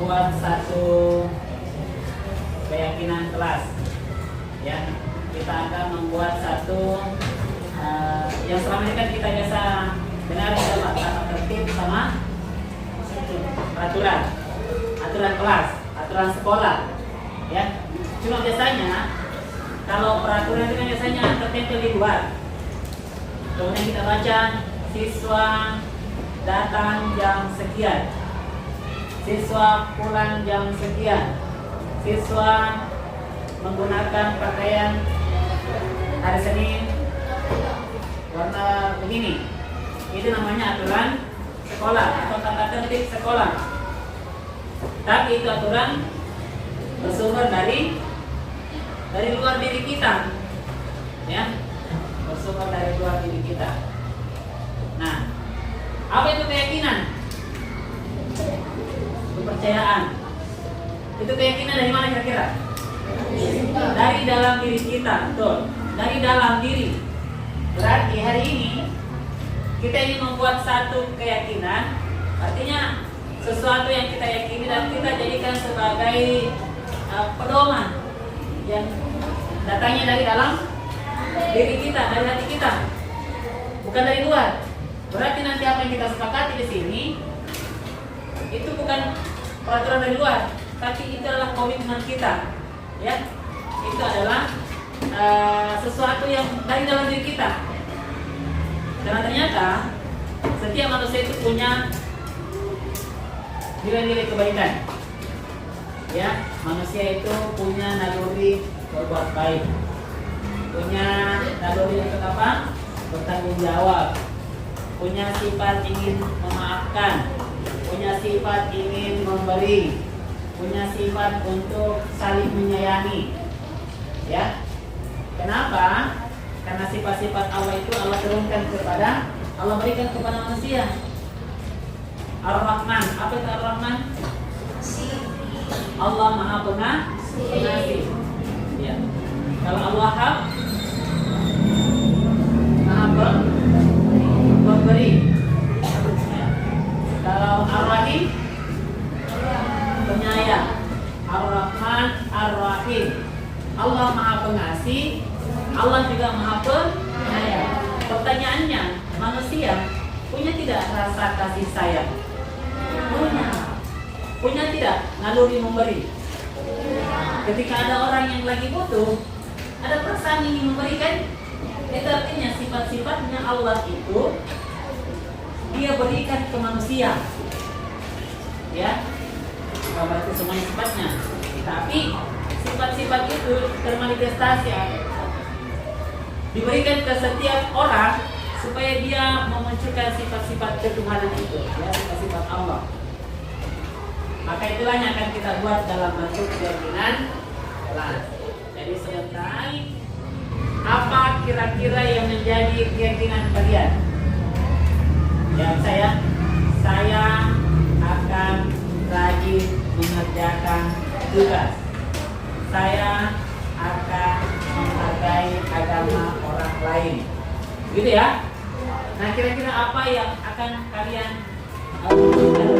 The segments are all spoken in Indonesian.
membuat satu keyakinan kelas. Ya, kita akan membuat satu yang selama ini kan kita biasa dengar dalam tata tertib sama aturan kelas, aturan sekolah. Ya, cuma biasanya kalau peraturan itu kan biasanya tertempel di luar. Kemudian kita baca siswa datang jam sekian, siswa pulang jam sekian, siswa menggunakan pakaian hari Senin warna begini. Itu namanya aturan sekolah atau tata tertib sekolah. Tapi itu aturan bersumber dari luar diri kita, ya, bersumber dari luar diri kita. Nah, apa itu keyakinan? Kepercayaan. Itu keyakinan dari mana kira-kira? Dari dalam diri kita, betul. Dari dalam diri. Berarti hari ini kita ingin membuat satu keyakinan, artinya sesuatu yang kita yakini dan kita jadikan sebagai pedoman yang datangnya dari dalam diri kita, dari hati kita, bukan dari luar. Berarti nanti apa yang kita sepakati di sini itu bukan peraturan dari luar, tapi itu adalah komitmen kita, ya. Itu adalah sesuatu yang dari dalam diri kita. Karena ternyata setiap manusia itu punya nilai-nilai kebaikan. Ya, manusia itu punya naluri berbuat baik, punya naluri untuk apa? Bertanggung jawab, punya sifat ingin memaafkan, punya sifat ingin memberi, punya sifat untuk saling menyayangi. Ya, kenapa? Karena sifat-sifat Allah itu Allah turunkan kepada, Allah berikan kepada manusia. Ar-Rahman, apa itu Ar-Rahman? Allah Maha Pengasih. Ya. Kalau Al-Wahhab, Maha Pemberi. Ya. Kalau Ar-Rahim, penyayang. Ar-Rahman, Ar-Rahim. Allah Maha Pengasih, Allah juga Maha Penyayang. Pertanyaannya, manusia punya tidak rasa kasih sayang? Punya tidak naluri memberi? Ketika ada orang yang lagi butuh, ada perasaan ingin memberikan. Itu artinya sifat-sifatnya Allah itu Dia berikan ke manusia. Ya, bukan berarti semuanya sifatnya, tapi sifat-sifat itu termanifestasi diberikan ke setiap orang supaya dia memunculkan sifat-sifat ketuhanan itu, ya, sifat-sifat Allah. Maka itulah yang akan kita buat dalam bentuk keyakinan kelas. Jadi selesai, apa kira-kira yang menjadi keyakinan kalian? Jawab saya akan rajin mengerjakan tugas. Saya akan menghargai agama orang lain. Gitu ya. Nah, kira-kira apa yang akan kalian lakukan?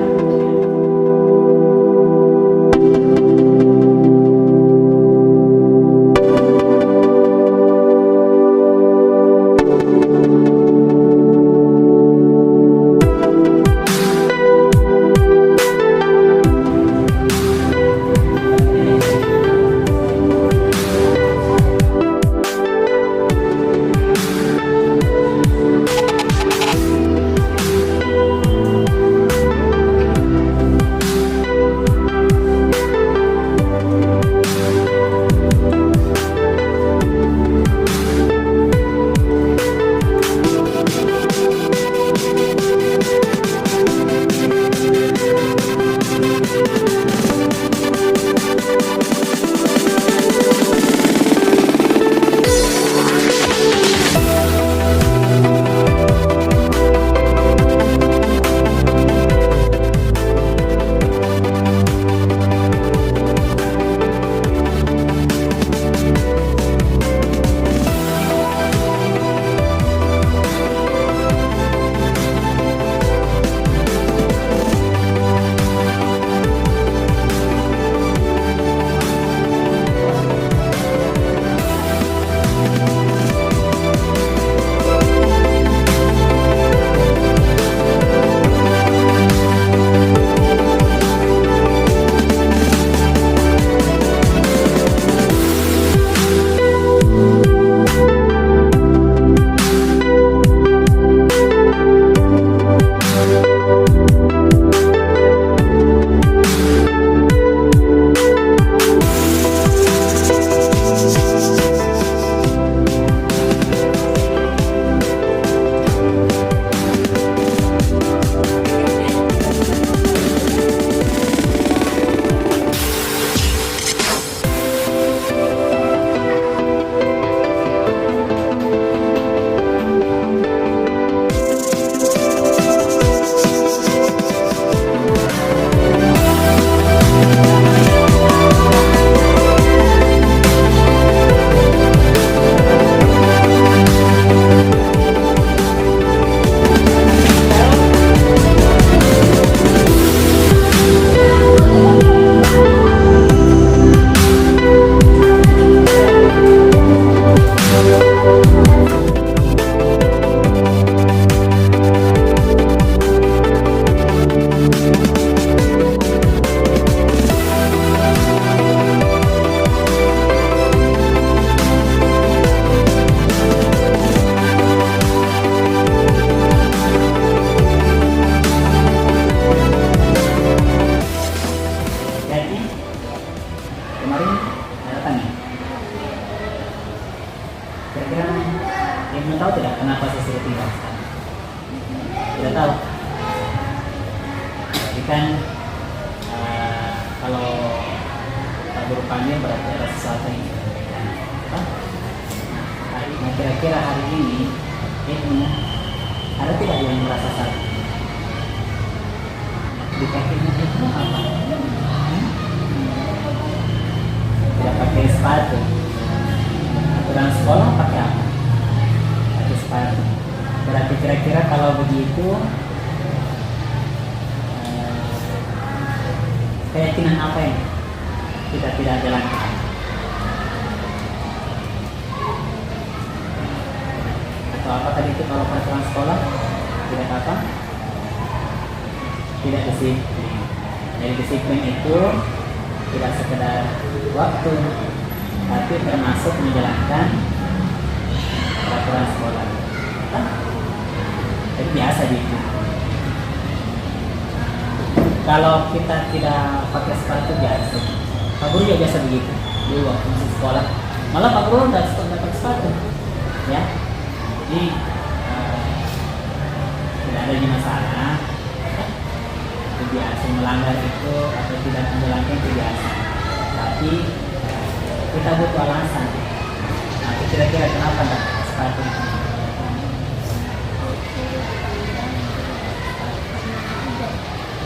dipanggil berarti ada sesuatu yang apa? Nah kira-kira hari ini Ibnu ada tidak yang merasa salah? Di kakinya Ibnu apa? Tidak pakai sepatu. Aturan sekolah pakai apa? Pakai sepatu. Berarti kira-kira kalau begitu keyakinan apa yang kita tidak jalankan? Atau apa tadi itu kalau peraturan sekolah tidak apa? Tidak disiplin. Jadi disiplin itu tidak sekedar waktu, tapi termasuk menjalankan peraturan sekolah. Jadi biasa gitu. Kalau kita tidak pakai sepatu biasa, Pak Guru juga biasa begitu. Dulu waktu masih sekolah, malah Pak Guru nggak pakai sepatu, ya. Jadi tidak ada masalah. Itu biasa melanggar itu atau tidak menjalankan itu biasa. Tapi kita butuh alasan. Nah, kira-kira kenapa nggak pakai sepatu?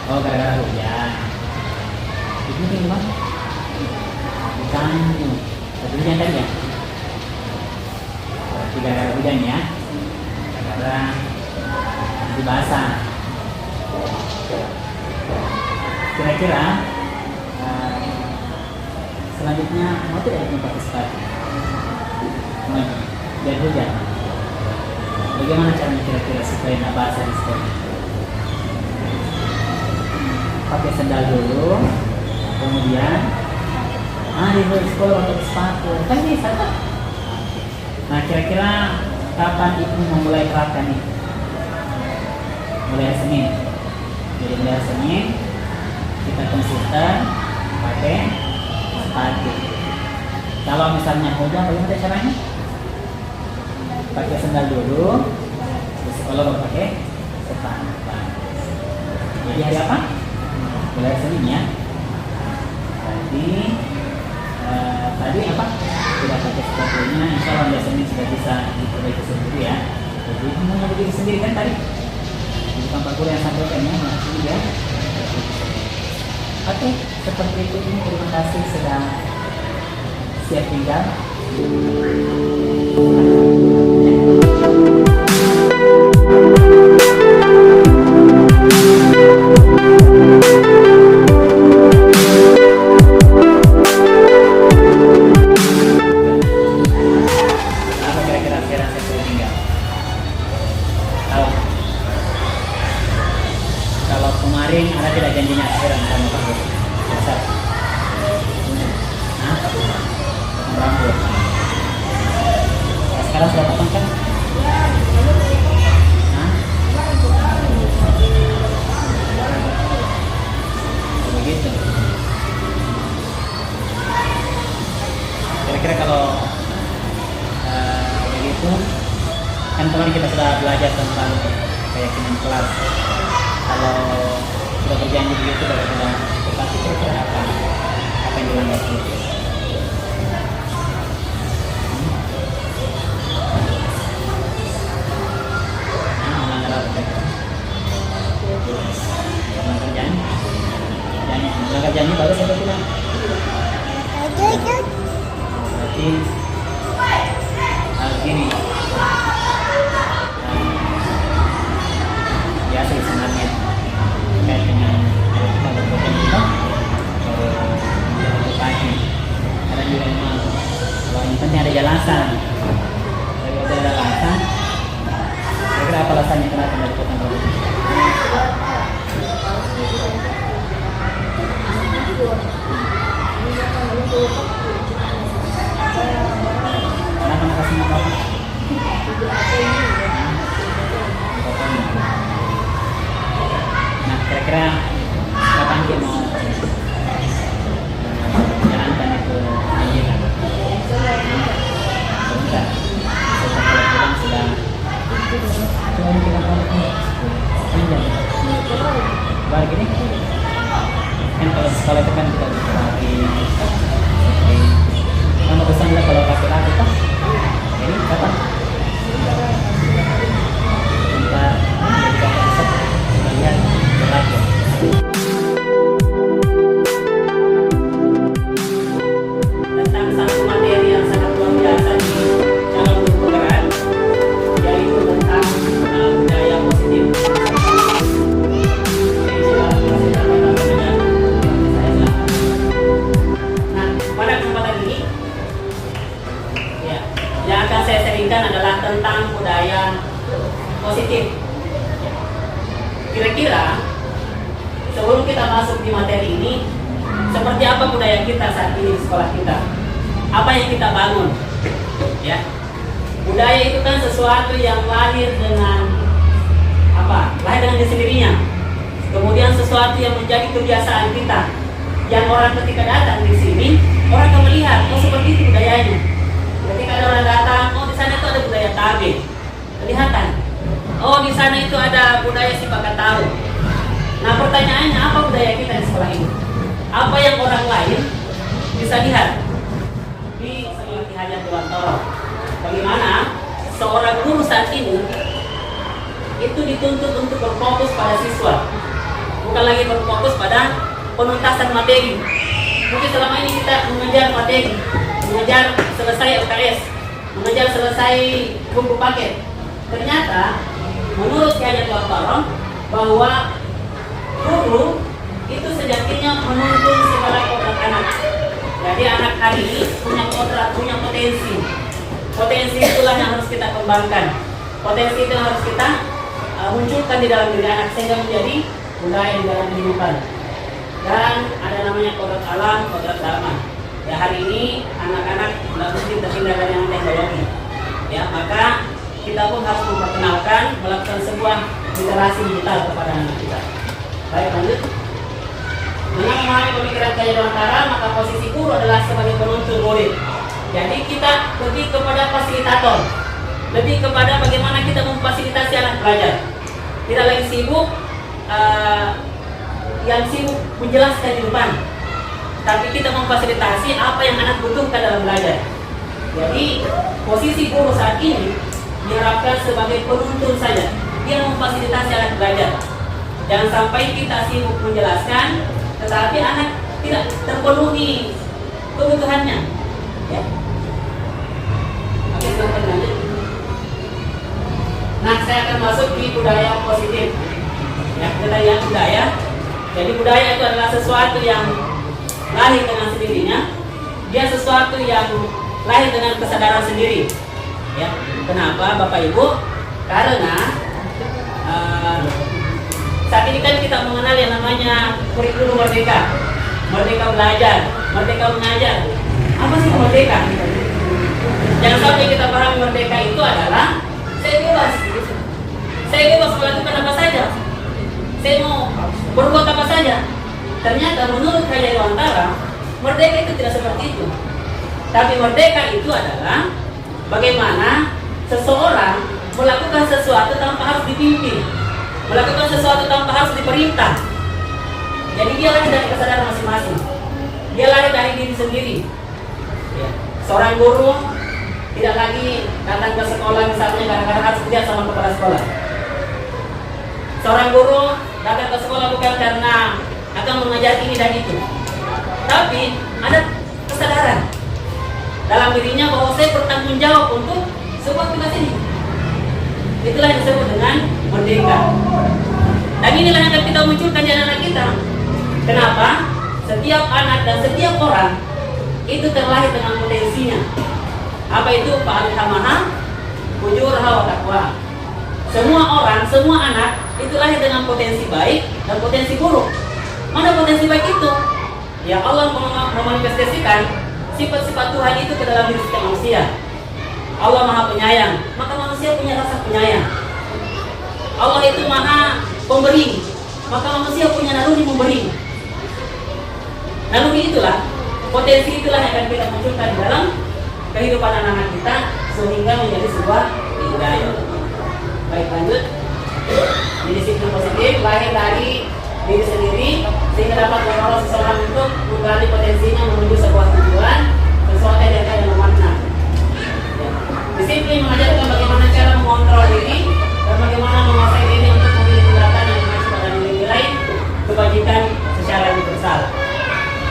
Oh, gara-gara hujan. Itu mungkin bang? Bukan. Tapi hujan tadi ya? Berarti gara-gara hujan ya? Gara-gara nanti basah. Kira-kira selanjutnya mau tidak Ibnu pakai sepatu? Biar hujan. Bagaimana caranya kira-kira supaya tidak basah di sekolah? Pakai sendal dulu, kemudian di sekolah pakai sepatu, kan bisa kan? Nah kira-kira kapan Ibnu memulai terapkan itu? Mulai Senin. Jadi mulai Senin kita konsisten pakai sepatu. Kalau misalnya hujan, bagaimana caranya? Pakai sendal dulu, di sekolah baru pakai sepatu. Jadi hari apa? Mulai Senin ya. Tadi apa? Tidak pakai sepatunya, insya Allah mulai Senin sudah bisa diperbaiki sendiri ya. Jadi mau berdiri sendiri kan tadi? Bukan Pak Guru yang sampaikan ya, masih ya. Oke, seperti itu. Ini terima kasih sudah siap tinggal. Kemarin ada tidak janjinya akhiran sama Pak Guru? Besar. Hah? Rambut. Sekarang sudah potong kan? Hah? Begitu. Kira-kira kalau begitu, kan kemarin kita sudah belajar tentang keyakinan kelas. Kalau sudah berjanji begitu dari sudah tetapi kira-kira apa yang dilanggar itu? Melanggar apa? Melanggar janji. Melanggar janji bagus atau tidak? Berarti gini. Biasa sebenarnya terkait dengan kita berbuat kita pagi ada juga memang kalau yang penting ada jelasan. Kalau ada alasan, kira-kira apa alasannya kenapa tidak dipotong rambut? Kenapa nggak kasih apa? Nah, kira-kira kapan dia mau jalankan itu ajaran? Sebentar, setelah pulang sudah cuma kita panjang. Baru gini, kan kalau sekolah itu kan kita bisa lagi kira-kira sebelum kita masuk di materi ini, seperti apa budaya kita saat ini di sekolah kita? Apa yang kita bangun? Ya, budaya itu kan sesuatu yang lahir dengan apa? Lahir dengan sendirinya. Kemudian sesuatu yang menjadi kebiasaan kita. Yang orang ketika datang di sini, orang akan melihat, oh seperti itu budayanya. Ketika ada orang datang, oh di sana itu ada budaya tabe, kelihatan. Oh di sana itu ada budaya si Pakatau. Nah pertanyaannya, apa budaya kita di sekolah ini? Apa yang orang lain bisa lihat di sekolah Hajat Dewantara? Bagaimana seorang guru saat ini itu dituntut untuk berfokus pada siswa, bukan lagi berfokus pada penuntasan materi. Mungkin selama ini kita mengejar materi, mengejar selesai UKS, mengejar selesai buku paket. Ternyata menurut Hajat Dewantara bahwa guru itu sejatinya menuntun segala kodrat anak. Jadi anak hari ini punya kodrat, punya potensi. Potensi itulah yang harus kita kembangkan. Potensi itu harus kita munculkan di dalam diri anak sehingga menjadi budaya di dalam kehidupan. Dan ada namanya kodrat alam, kodrat dharma. Ya hari ini anak-anak tidak mesti terhindar dengan teknologi. Ya maka kita pun harus memperkenalkan, melakukan sebuah literasi digital kepada anak kita. Baik, lanjut. Dengan memahami pemikiran Hajat Dewantara, maka posisi guru adalah sebagai penuntun murid. Jadi kita lebih kepada fasilitator, lebih kepada bagaimana kita memfasilitasi anak belajar. Tidak lagi sibuk, yang sibuk menjelaskan di depan, tapi kita memfasilitasi apa yang anak butuhkan dalam belajar. Jadi posisi guru saat ini diharapkan sebagai penuntun saja, dia memfasilitasi anak belajar. Jangan sampai kita sibuk menjelaskan, tetapi anak tidak terpenuhi kebutuhannya. Ya. Oke, silahkan lanjut. Nah, saya akan masuk di budaya positif. Ya, kita lihat budaya. Jadi budaya itu adalah sesuatu yang lahir dengan sendirinya. Dia sesuatu yang lahir dengan kesadaran sendiri. Ya, kenapa, Bapak Ibu? Karena saat ini kan kita mengenal yang namanya kurikulum merdeka, merdeka belajar, merdeka mengajar. Apa sih merdeka? Jangan sampai kita pahami merdeka itu adalah saya bebas melakukan apa saja, saya mau berbuat apa saja. Ternyata menurut Hajat Dewantara, merdeka itu tidak seperti itu. Tapi merdeka itu adalah bagaimana seseorang melakukan sesuatu tanpa harus dipimpin, melakukan sesuatu tanpa harus diperintah. Jadi dia lahir dari kesadaran masing-masing. Dia lahir dari diri sendiri. Ya. Seorang guru tidak lagi datang ke sekolah misalnya kadang-kadang harus lihat sama kepala sekolah. Seorang guru datang ke sekolah bukan karena akan mengajar ini dan itu, tapi ada kesadaran dalam dirinya bahwa saya bertanggung jawab untuk sebuah tugas ini. Itulah yang disebut dengan merdeka. Dan inilah yang akan kita munculkan di anak-anak kita. Kenapa? Setiap anak dan setiap orang itu terlahir dengan potensinya. Apa itu? Fa'alhamaha fujuraha wa taqwa. Semua orang, semua anak itu lahir dengan potensi baik dan potensi buruk. Mana potensi baik itu? Ya Allah memanifestasikan sifat-sifat Tuhan itu ke dalam diri setiap manusia. Allah Maha Penyayang, maka manusia punya rasa penyayang. Allah itu Maha Pemberi, maka manusia punya naluri memberi. Naluri itulah, potensi itulah yang akan kita munculkan di dalam kehidupan anak-anak kita sehingga menjadi sebuah budaya. Baik, lanjut. Jadi disiplin positif lahir dari diri sendiri sehingga dapat mendorong seseorang untuk menggali potensinya menuju sebuah tujuan sesuatu yang dengan makna. Disiplin mengajarkan bagaimana cara mengontrol diri dan bagaimana menguasai diri untuk memilih tindakan yang mengacu pada nilai-nilai kebajikan secara universal.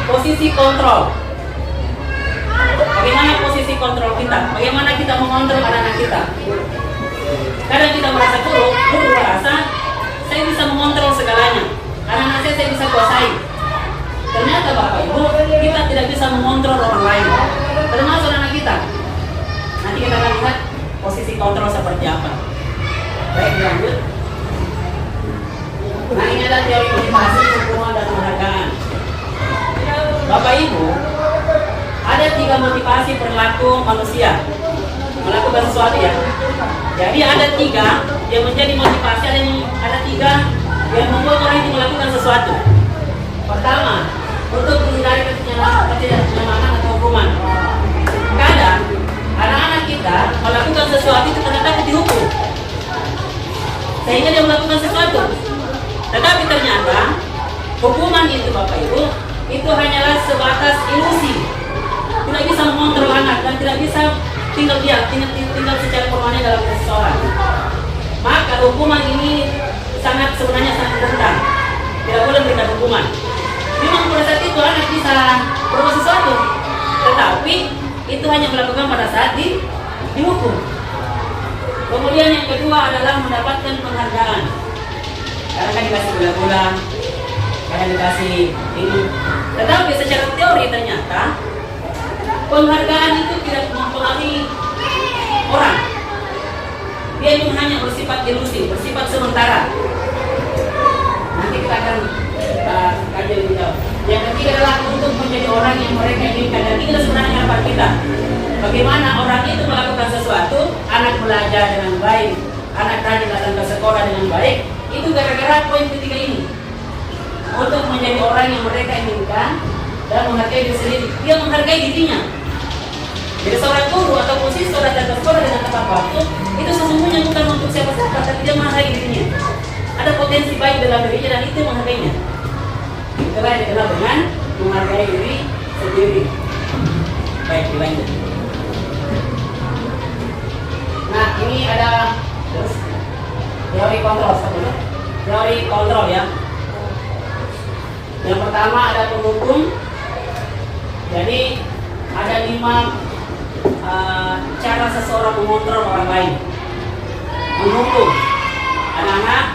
Posisi kontrol. Bagaimana posisi kontrol kita? Bagaimana kita mengontrol anak-anak kita? Kadang kita merasa guru merasa saya bisa mengontrol segalanya. Anak-anak saya bisa kuasai. Ternyata Bapak Ibu, kita tidak bisa mengontrol orang lain, termasuk anak kita. Nanti kita akan lihat posisi kontrol seperti apa. Baik, lanjut. Nah, ini adalah teori motivasi, hukuman, dan penghargaan. Bapak Ibu, ada 3 motivasi perilaku manusia melakukan sesuatu ya. Jadi ada 3 yang menjadi motivasi, ada 3 yang membuat orang itu melakukan sesuatu. Pertama, untuk menghindari ketidaknyamanan atau hukuman. Kadang anak-anak kita melakukan sesuatu itu karena takut dihukum, sehingga dia melakukan sesuatu. Tetapi ternyata hukuman itu Bapak Ibu itu hanyalah sebatas ilusi, tidak bisa mengontrol anak dan tidak bisa tinggal secara permanen dalam diri seseorang. Maka hukuman ini sebenarnya sangat rentan, tidak boleh memberikan hukuman. Memang pada saat itu anak bisa berbuat sesuatu, tetapi itu hanya melakukan pada saat dihukum. Kemudian yang kedua adalah mendapatkan penghargaan. Karena kan dikasih gula-gula, kadang dikasih ini. Tetapi secara teori ternyata penghargaan itu tidak mempengaruhi orang. Dia hanya bersifat ilusi, bersifat sementara. Nanti kita akan kaji lebih jauh. Yang ketiga adalah untuk menjadi orang yang mereka inginkan, dan ini sebenarnya harapan kita. Bagaimana orang itu melakukan sesuatu, anak belajar dengan baik, anak rajin datang ke sekolah dengan baik, itu gara-gara poin ketiga ini. Untuk menjadi orang yang mereka inginkan dan menghargai diri sendiri. Dia menghargai dirinya. Jadi seorang guru ataupun siswa datang ke sekolah dengan tepat waktu, itu sesungguhnya bukan untuk siapa-siapa, tapi dia menghargai dirinya. Ada potensi baik dalam dirinya dan itu menghargainya. Itulah yang dikenal dengan menghargai diri sendiri. Baik, dilanjut. Nah, ini ada teori kontrol. Teori kontrol ya. Yang pertama ada penghukum. Jadi ada 5 cara seseorang mengontrol orang lain. Menghukum. Anak-anak,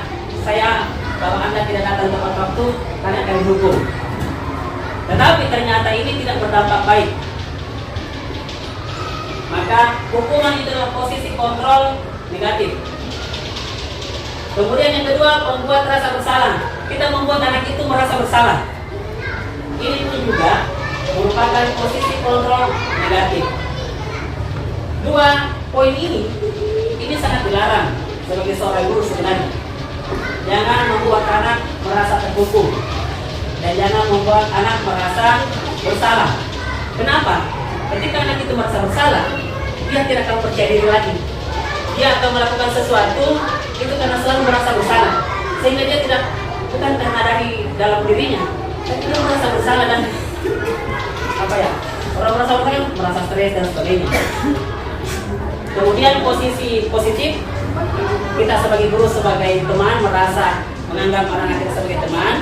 kalau Anda tidak datang tepat waktu, kalian akan dihukum. Tetapi ternyata ini tidak berdampak baik. Maka hukuman itu adalah posisi kontrol negatif. Kemudian yang kedua, membuat rasa bersalah. Kita membuat anak itu merasa bersalah. Ini pun juga merupakan posisi kontrol negatif. 2 poin ini sangat dilarang sebagai seorang guru sebenarnya. Jangan membuat anak merasa terhukum dan jangan membuat anak merasa bersalah. Kenapa? Ketika anak itu merasa bersalah, dia tidak akan percaya diri lagi. Dia akan melakukan sesuatu itu karena selalu merasa bersalah, sehingga dia bukan karena dari dalam dirinya, tapi dia merasa bersalah dan orang merasa bersalah, merasa stres dan sebagainya. Kemudian posisi positif, kita sebagai guru, sebagai teman, menganggap anak-anak kita sebagai teman.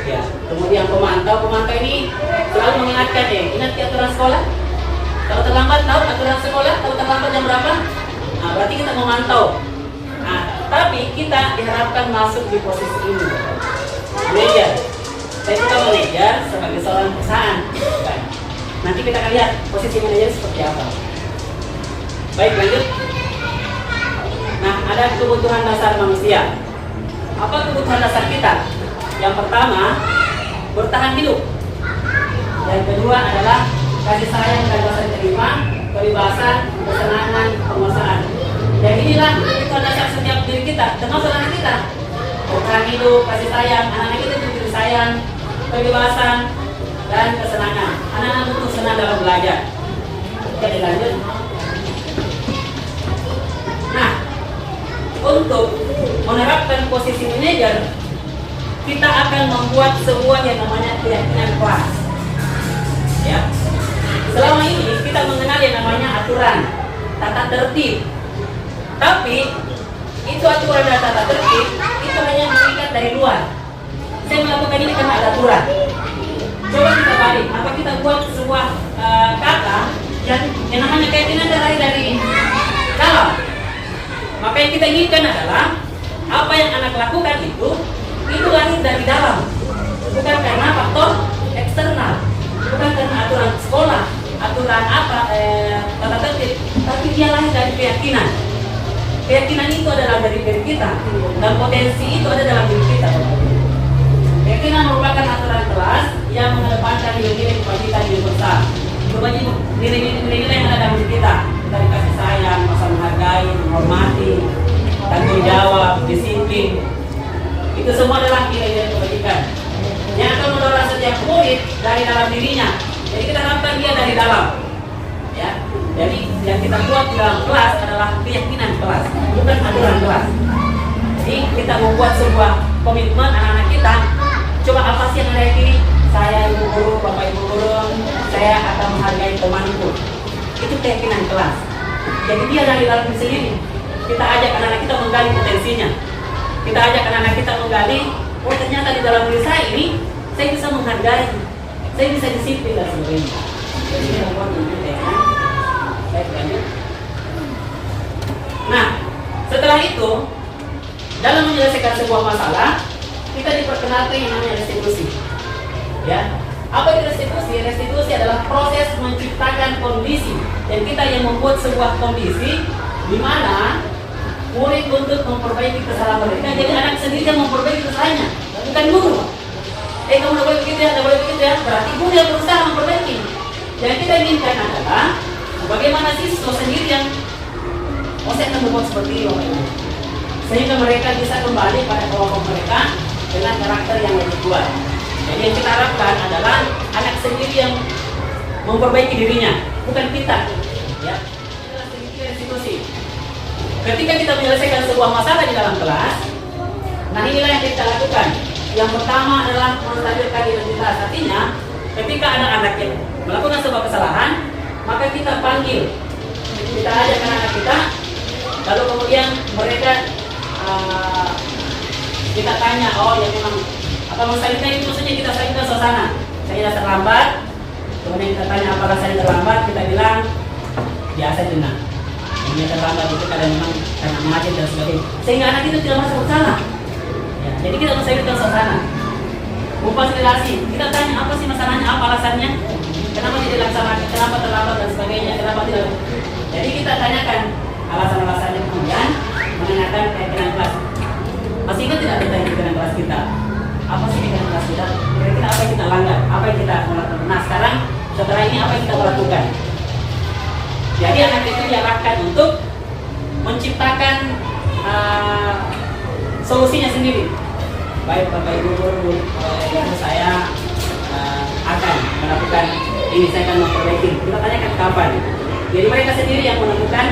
Ya. Kemudian pemantau ini selalu mengingatkan ingat aturan sekolah. Kalau terlambat tahu aturan sekolah, kalau terlambat jam berapa? Nah, berarti kita memantau. Nah, tapi kita diharapkan masuk di posisi ini. Manajer. Saya juga manajer sebagai seorang perusahaan. Baik. Nanti kita akan lihat posisi manajer seperti apa. Baik, lanjut. Nah, ada kebutuhan dasar manusia. Apa kebutuhan dasar kita? Yang pertama, bertahan hidup. Yang kedua adalah kasih sayang dan rasa terima, kebebasan, kesenangan, penguasaan. Dan inilah kebutuhan dasar setiap diri kita, termasuk anak kita. Bertahan hidup, kasih sayang, anak-anak kita butuh sayang, kebebasan, dan kesenangan. Anak-anak butuh senang dalam belajar. Oke, dilanjut. Nah, untuk menerapkan posisi manajer, kita akan membuat sebuah yang namanya keyakinan kelas. Ya. Selama ini kita mengenal yang namanya aturan, tata tertib. Tapi itu aturan dan tata tertib itu hanya mengikat dari luar. Saya melakukan ini karena ada aturan. Coba kita balik, apa kita buat sebuah kata yang namanya keyakinan dari dalam. Maka yang kita inginkan adalah apa yang anak lakukan itu lahir dari dalam, bukan karena faktor eksternal, bukan karena aturan sekolah, aturan tata tertib, tapi dia lahir dari keyakinan. keyakinan itu adalah dari diri kita dan potensi itu ada dalam diri kita. Keyakinan merupakan aturan kelas yang mengedepankan nilai-nilai kewajiban universal. Nilai-nilai yang ada dalam diri kita. Kita dikasih sayang, masa menghargai, menghormati, tanggung jawab, disiplin. Itu semua adalah nilai-nilai kebajikan yang akan mendorong setiap murid dari dalam dirinya. Jadi kita harapkan dia dari dalam. Ya. Jadi yang kita buat di dalam kelas adalah keyakinan kelas, bukan aturan kelas. Jadi kita membuat sebuah komitmen anak-anak kita. Coba apa sih yang ada ini? Saya ibu guru, bapak ibu guru, saya akan menghargai temanku. Itu keyakinan kelas. Jadi dia dari dalam diri sendiri. Kita ajak anak-anak kita menggali potensinya. Kita ajak anak-anak kita menggali, oh ternyata di dalam diri saya ini, saya bisa menghargai, saya bisa disiplin dan sebagainya. Jadi kita membuat keyakinan. Baik, lanjut. Nah, setelah itu, dalam menyelesaikan sebuah masalah, kita diperkenalkan yang namanya restitusi. Ya, apa itu restitusi? Restitusi adalah proses menciptakan kondisi, dan kita yang membuat sebuah kondisi di mana murid untuk memperbaiki kesalahan mereka. Jadi anak sendiri yang memperbaiki kesalahannya, bukan guru. Kamu udah boleh begitu ya, udah boleh begitu ya. Berarti guru yang berusaha memperbaiki. Yang kita inginkan adalah bagaimana siswa sendiri yang saya akan membuat seperti ini, sehingga mereka bisa kembali pada kelompok mereka dengan karakter yang lebih kuat. Jadi yang kita harapkan adalah anak sendiri yang memperbaiki dirinya, bukan kita. Ya, adalah sedikit restitusi. Ketika kita menyelesaikan sebuah masalah di dalam kelas, nah inilah yang kita lakukan. Yang pertama adalah menstabilkan identitas. Artinya, ketika ada anak yang melakukan sebuah kesalahan, maka kita panggil, kita ajak anak-anak kita, lalu kemudian mereka kita tanya, oh ya memang apa menstabilkan itu maksudnya kita stabilkan suasana. Saya terlambat, kemudian kita tanya apakah saya terlambat, kita bilang biasa jenang. Ini terlambat itu kadang memang karena macet dan sebagainya, sehingga anak itu tidak merasa bersalah. Ya, jadi kita menstabilkan suasana, memfasilitasi. Kita tanya apa sih masalahnya, apa alasannya, kenapa tidak dilaksanakan, kenapa terlambat dan sebagainya, kenapa tidak. Jadi kita tanyakan alasan-alasannya, kemudian menanyakan keyakinan kelas. Masih ingat tidak tentang keyakinan kelas kita? Apa sih keyakinan kelas kita? Kira-kira apa yang kita langgar, apa yang kita melakukan. Nah sekarang setelah ini apa yang kita lakukan? Jadi anak itu diarahkan untuk menciptakan solusinya sendiri. Baik Bapak Ibu guru, saya akan melakukan ini, saya akan memperbaiki. Kita tanyakan kapan. Jadi mereka sendiri yang menentukan